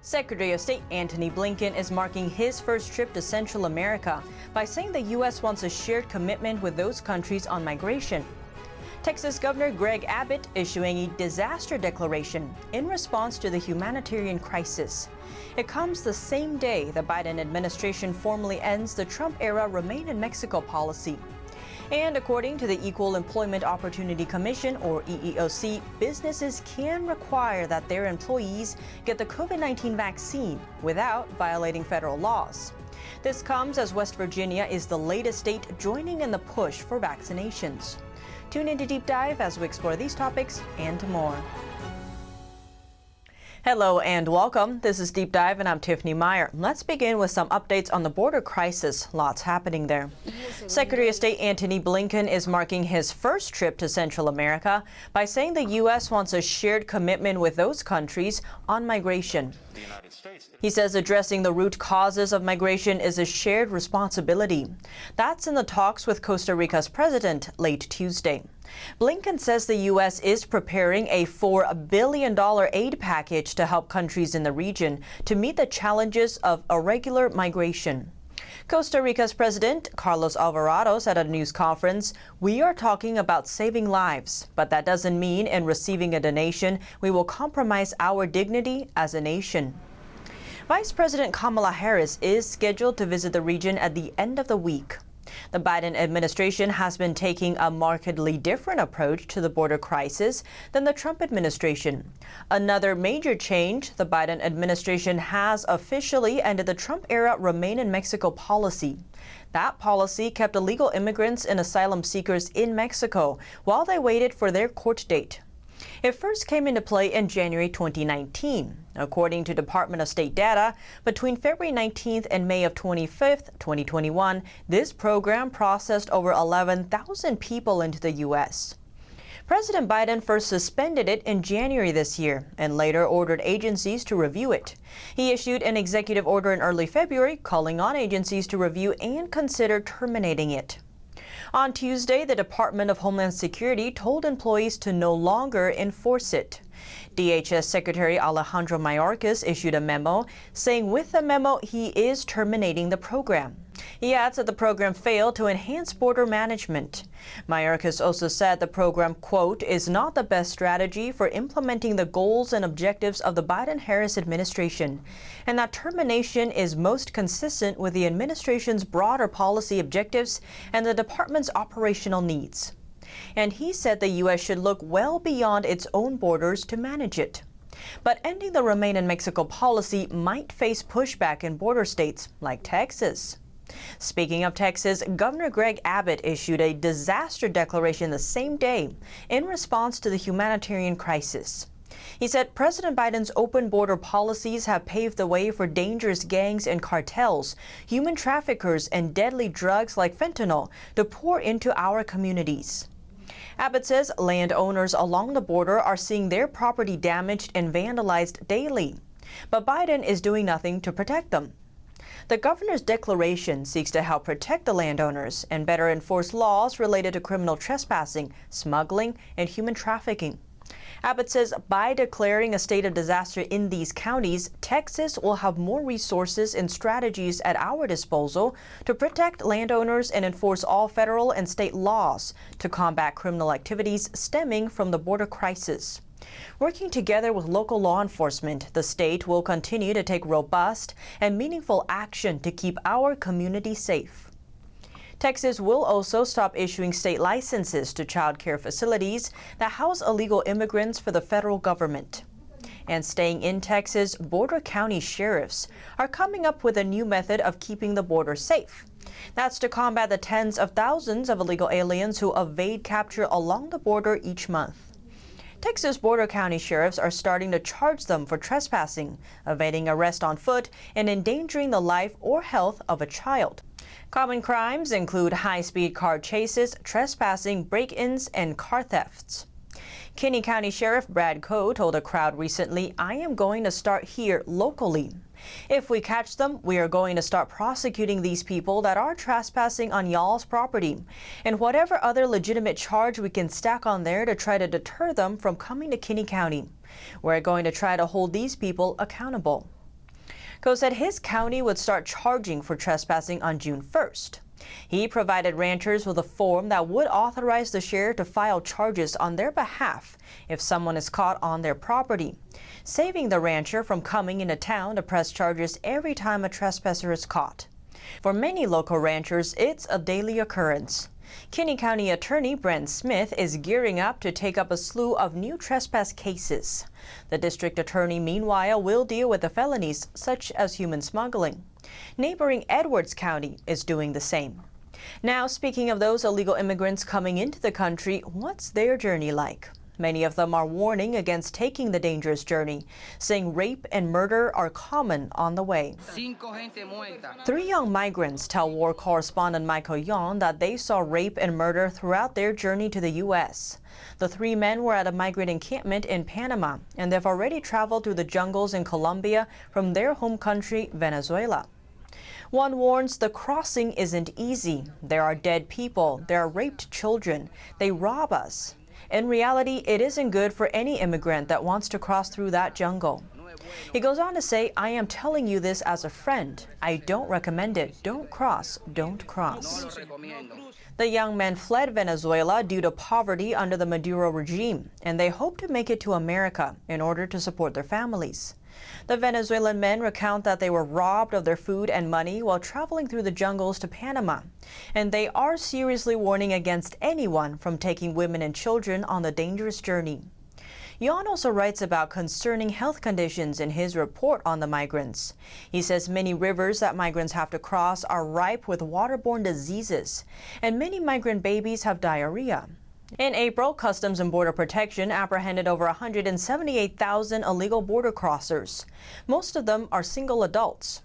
Secretary of State Antony Blinken is marking his first trip to Central America by saying the U.S. wants a shared commitment with those countries on migration. Texas Governor Greg Abbott issuing a disaster declaration in response to the humanitarian crisis. It comes the same day the Biden administration formally ends the Trump-era Remain in Mexico policy. And according to the Equal Employment Opportunity Commission, or EEOC, businesses can require that their employees get the COVID-19 vaccine without violating federal laws. This comes as West Virginia is the latest state joining in the push for vaccinations. Tune into Deep Dive as we explore these topics and more. Hello and welcome. This is Deep Dive and I'm Tiffany Meier. Let's begin with some updates on the border crisis. Lots happening there. Secretary of State Antony Blinken is marking his first trip to Central America by saying the U.S. wants a shared commitment with those countries on migration. He says addressing the root causes of migration is a shared responsibility. That's in the talks with Costa Rica's president late Tuesday. Blinken says the U.S. is preparing a $4 billion aid package to help countries in the region to meet the challenges of irregular migration. Costa Rica's President Carlos Alvarado said at a news conference, "We are talking about saving lives, but that doesn't mean in receiving a donation we will compromise our dignity as a nation." Vice President Kamala Harris is scheduled to visit the region at the end of the week. The Biden administration has been taking a markedly different approach to the border crisis than the Trump administration. Another major change, the Biden administration has officially ended the Trump-era Remain in Mexico policy. That policy kept illegal immigrants and asylum seekers in Mexico while they waited for their court date. It first came into play in January 2019. According to Department of State data, between February 19th and May of 25th, 2021, this program processed over 11,000 people into the U.S. President Biden first suspended it in January this year and later ordered agencies to review it. He issued an executive order in early February calling on agencies to review and consider terminating it. On Tuesday, the Department of Homeland Security told employees to no longer enforce it. DHS Secretary Alejandro Mayorkas issued a memo saying with the memo he is terminating the program. He adds that the program failed to enhance border management. Mayorkas also said the program, quote, is not the best strategy for implementing the goals and objectives of the Biden-Harris administration, and that termination is most consistent with the administration's broader policy objectives and the department's operational needs. And he said the U.S. should look well beyond its own borders to manage it. But ending the Remain in Mexico policy might face pushback in border states like Texas. Speaking of Texas, Governor Greg Abbott issued a disaster declaration the same day in response to the humanitarian crisis. He said President Biden's open border policies have paved the way for dangerous gangs and cartels, human traffickers, and deadly drugs like fentanyl to pour into our communities. Abbott says landowners along the border are seeing their property damaged and vandalized daily, but Biden is doing nothing to protect them. The governor's declaration seeks to help protect the landowners and better enforce laws related to criminal trespassing, smuggling, and human trafficking. Abbott says by declaring a state of disaster in these counties, Texas will have more resources and strategies at our disposal to protect landowners and enforce all federal and state laws to combat criminal activities stemming from the border crisis. Working together with local law enforcement, the state will continue to take robust and meaningful action to keep our community safe. Texas will also stop issuing state licenses to child care facilities that house illegal immigrants for the federal government. And staying in Texas, border county sheriffs are coming up with a new method of keeping the border safe. That's to combat the tens of thousands of illegal aliens who evade capture along the border each month. Texas border county sheriffs are starting to charge them for trespassing, evading arrest on foot, and endangering the life or health of a child. Common crimes include high-speed car chases, trespassing, break-ins, and car thefts. Kinney County Sheriff Brad Coe told a crowd recently, "I am going to start here locally. If we catch them, we are going to start prosecuting these people that are trespassing on y'all's property, and whatever other legitimate charge we can stack on there to try to deter them from coming to Kinney County. We're going to try to hold these people accountable." Ko said his county would start charging for trespassing on June 1st. He provided ranchers with a form that would authorize the sheriff to file charges on their behalf if someone is caught on their property, saving the rancher from coming into town to press charges every time a trespasser is caught. For many local ranchers, it's a daily occurrence. Kinney County Attorney Brent Smith is gearing up to take up a slew of new trespass cases. The district attorney, meanwhile, will deal with the felonies such as human smuggling. Neighboring Edwards County is doing the same. Now, speaking of those illegal immigrants coming into the country, what's their journey like? Many of them are warning against taking the dangerous journey, saying rape and murder are common on the way. 3 young migrants tell war correspondent Michael Yon that they saw rape and murder throughout their journey to the U.S. The 3 men were at a migrant encampment in Panama, and they've already traveled through the jungles in Colombia from their home country, Venezuela. One warns the crossing isn't easy. There are dead people, there are raped children, they rob us. In reality, it isn't good for any immigrant that wants to cross through that jungle. He goes on to say, I am telling you this as a friend. I don't recommend it. Don't cross. Don't cross. The young men fled Venezuela due to poverty under the Maduro regime, and they hope to make it to America in order to support their families. The Venezuelan men recount that they were robbed of their food and money while traveling through the jungles to Panama, and they are seriously warning against anyone from taking women and children on the dangerous journey. Yon also writes about concerning health conditions in his report on the migrants. He says many rivers that migrants have to cross are ripe with waterborne diseases, and many migrant babies have diarrhea. In April, Customs and Border Protection apprehended over 178,000 illegal border crossers. Most of them are single adults.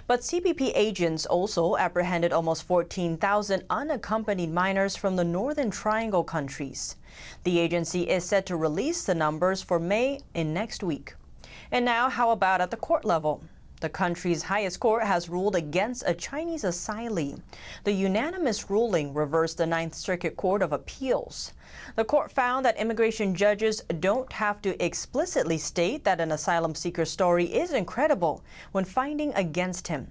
But CBP agents also apprehended almost 14,000 unaccompanied minors from the Northern Triangle countries. The agency is set to release the numbers for May in next week. And now, how about at the court level? The country's highest court has ruled against a Chinese asylee. The unanimous ruling reversed the Ninth Circuit Court of Appeals. The court found that immigration judges don't have to explicitly state that an asylum seeker's story is incredible when finding against him.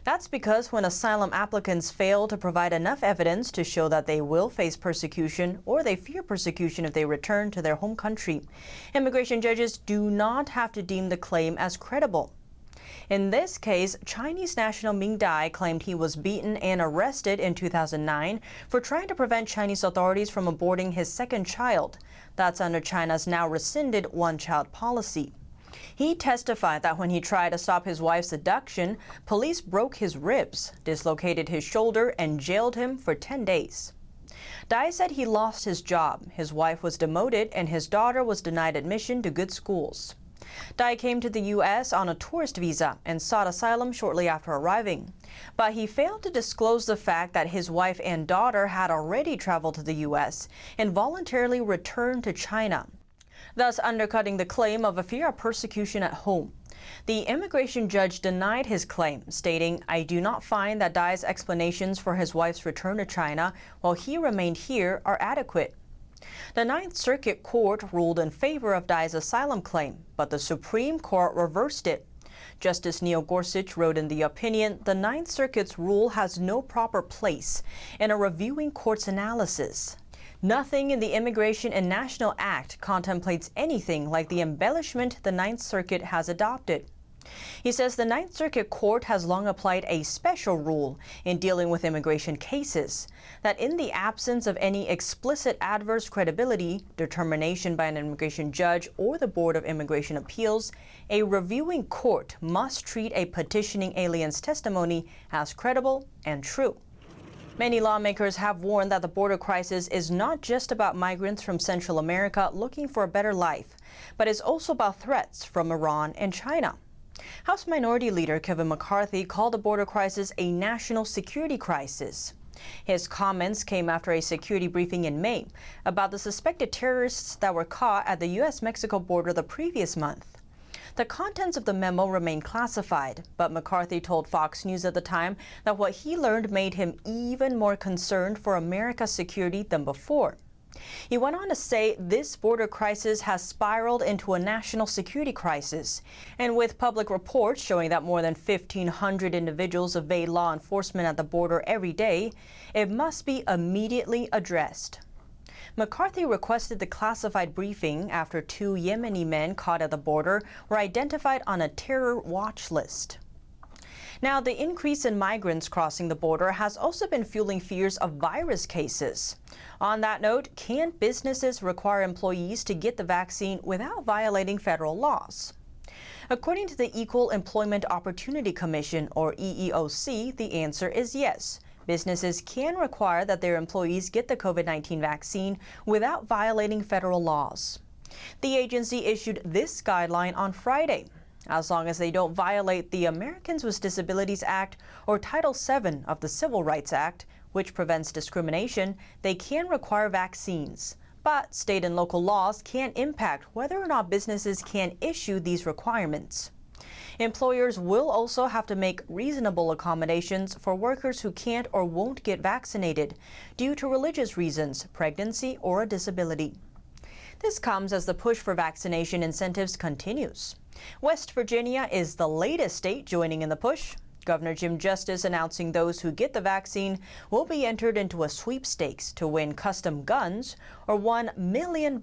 That's because when asylum applicants fail to provide enough evidence to show that they will face persecution or they fear persecution if they return to their home country, immigration judges do not have to deem the claim as credible. In this case, Chinese national Ming Dai claimed he was beaten and arrested in 2009 for trying to prevent Chinese authorities from aborting his second child. That's under China's now rescinded one-child policy. He testified that when he tried to stop his wife's abduction, police broke his ribs, dislocated his shoulder, and jailed him for 10 days. Dai said he lost his job, his wife was demoted, and his daughter was denied admission to good schools. Dai came to the U.S. on a tourist visa and sought asylum shortly after arriving. But he failed to disclose the fact that his wife and daughter had already traveled to the U.S. and voluntarily returned to China, thus undercutting the claim of a fear of persecution at home. The immigration judge denied his claim, stating, I do not find that Dai's explanations for his wife's return to China while he remained here are adequate. The Ninth Circuit Court ruled in favor of Dai's asylum claim, but the Supreme Court reversed it. Justice Neil Gorsuch wrote in the opinion, the Ninth Circuit's rule has no proper place in a reviewing court's analysis. Nothing in the Immigration and National Act contemplates anything like the embellishment the Ninth Circuit has adopted. He says the Ninth Circuit Court has long applied a special rule in dealing with immigration cases, that in the absence of any explicit adverse credibility determination by an immigration judge or the Board of Immigration Appeals, a reviewing court must treat a petitioning alien's testimony as credible and true. Many lawmakers have warned that the border crisis is not just about migrants from Central America looking for a better life, but is also about threats from Iran and China. House Minority Leader Kevin McCarthy called the border crisis a national security crisis. His comments came after a security briefing in May about the suspected terrorists that were caught at the U.S.-Mexico border the previous month. The contents of the memo remain classified, but McCarthy told Fox News at the time that what he learned made him even more concerned for America's security than before. He went on to say this border crisis has spiraled into a national security crisis. And with public reports showing that more than 1,500 individuals evade law enforcement at the border every day, it must be immediately addressed. McCarthy requested the classified briefing after 2 Yemeni men caught at the border were identified on a terror watch list. Now, the increase in migrants crossing the border has also been fueling fears of virus cases. On that note, can businesses require employees to get the vaccine without violating federal laws? According to the Equal Employment Opportunity Commission, or EEOC, the answer is yes. Businesses can require that their employees get the COVID-19 vaccine without violating federal laws. The agency issued this guideline on Friday. As long as they don't violate the Americans with Disabilities Act or Title VII of the Civil Rights Act, which prevents discrimination, they can require vaccines. But state and local laws can impact whether or not businesses can issue these requirements. Employers will also have to make reasonable accommodations for workers who can't or won't get vaccinated due to religious reasons, pregnancy, or a disability. This comes as the push for vaccination incentives continues. West Virginia is the latest state joining in the push. Governor Jim Justice announcing those who get the vaccine will be entered into a sweepstakes to win custom guns or $1 million.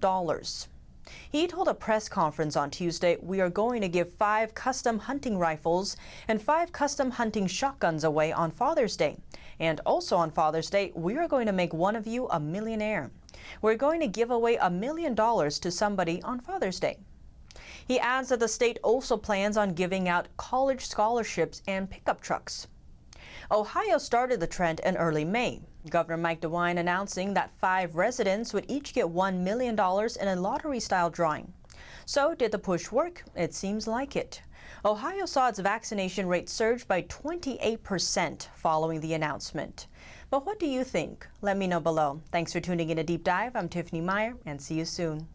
He told a press conference on Tuesday, "We are going to give 5 custom hunting rifles and 5 custom hunting shotguns away on Father's Day. And also on Father's Day, we are going to make one of you a millionaire. We're going to give away $1 million to somebody on Father's Day." He adds that the state also plans on giving out college scholarships and pickup trucks. Ohio started the trend in early May. Governor Mike DeWine announcing that 5 residents would each get $1 million in a lottery-style drawing. So did the push work? It seems like it. Ohio saw its vaccination rate surge by 28% following the announcement. But what do you think? Let me know below. Thanks for tuning in to Deep Dive. I'm Tiffany Meier, and see you soon.